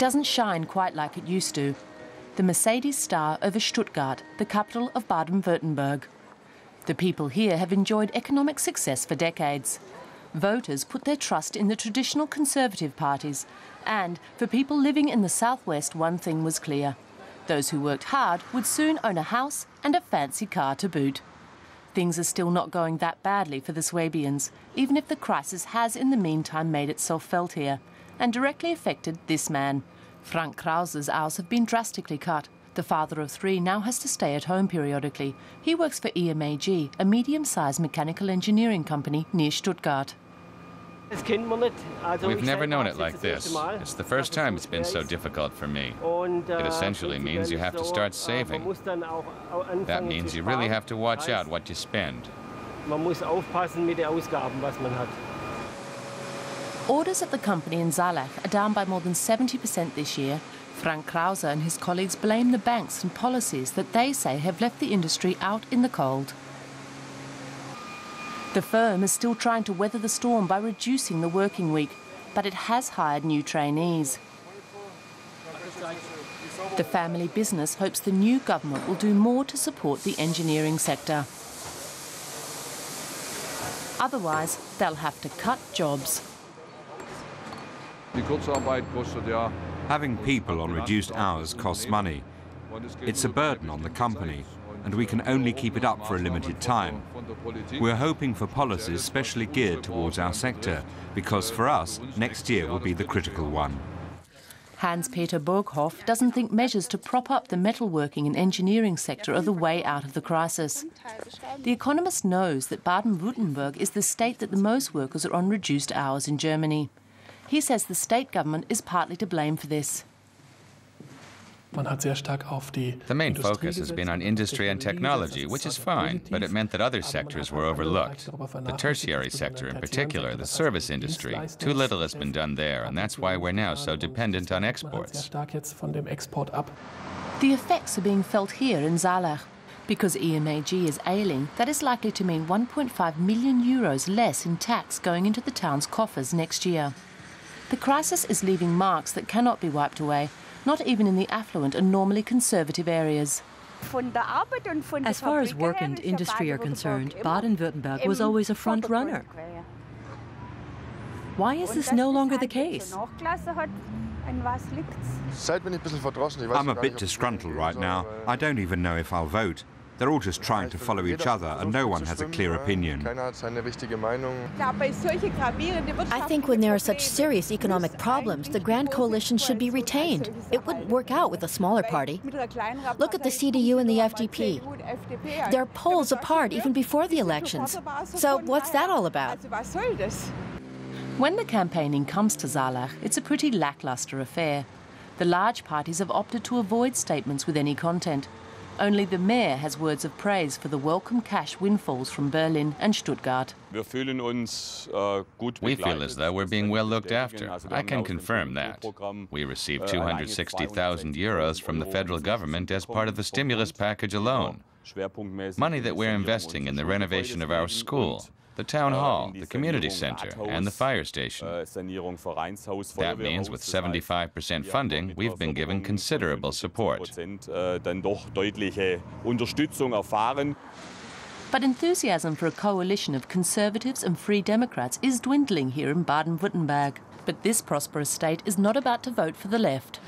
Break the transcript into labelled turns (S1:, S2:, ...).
S1: doesn't shine quite like it used to. The Mercedes star over Stuttgart, the capital of Baden-Württemberg. The people here have enjoyed economic success for decades. Voters put their trust in the traditional conservative parties, and for people living in the southwest, one thing was clear. Those who worked hard would soon own a house and a fancy car to boot. Things are still not going that badly for the Swabians, even if the crisis has in the meantime made itself felt here, and directly affected this man. Frank Krause's hours have been drastically cut. The father of three now has to stay at home periodically. He works for EMAG, a medium-sized mechanical engineering company near Stuttgart.
S2: We've never known it like this. It's the first time it's been so difficult for me. It essentially means you have to start saving. That means you really have to watch out what you spend.
S1: Orders at the company in Saarlach are down by more than 70% this year. Frank Krause and his colleagues blame the banks and policies that they say have left the industry out in the cold. The firm is still trying to weather the storm by reducing the working week, but it has hired new trainees. The family business hopes the new government will do more to support the engineering sector. Otherwise, they'll have to cut jobs.
S3: Having people on reduced hours costs money. It's a burden on the company, and we can only keep it up for a limited time. We're hoping for policies specially geared towards our sector, because for us, next year will be the critical one.
S1: Hans-Peter Burghoff doesn't think measures to prop up the metalworking and engineering sector are the way out of the crisis. The economist knows that Baden-Württemberg is the state that the most workers are on reduced hours in Germany. He says the state government is partly to blame for this.
S2: The main focus has been on industry and technology, which is fine, but it meant that other sectors were overlooked. The tertiary sector in particular, the service industry, too little has been done there, and that's why we're now so dependent on exports.
S1: The effects are being felt here in Saarlach. Because EMAG is ailing, that is likely to mean 1.5 million euros less in tax going into the town's coffers next year. The crisis is leaving marks that cannot be wiped away, not even in the affluent and normally conservative areas.
S4: As far as work and industry are concerned, Baden-Württemberg was always a front runner. Why is this no longer the case?
S3: I'm a bit disgruntled right now. I don't even know if I'll vote. They're all just trying to follow each other, and no one has a clear opinion.
S5: I think when there are such serious economic problems, the Grand Coalition should be retained. It wouldn't work out with a smaller party. Look at the CDU and the FDP. They're poles apart even before the elections. So what's that all about?
S1: When the campaigning comes to Saarlach, it's a pretty lacklustre affair. The large parties have opted to avoid statements with any content. Only the mayor has words of praise for the welcome cash windfalls from Berlin and Stuttgart.
S2: We feel as though we're being well looked after. I can confirm that. We received 260,000 euros from the federal government as part of the stimulus package alone. Money that we're investing in the renovation of our school, the town hall, the community center, and the fire station. That means with 75% funding, we've been given considerable support.
S1: But enthusiasm for a coalition of conservatives and free Democrats is dwindling here in Baden-Württemberg. But this prosperous state is not about to vote for the left.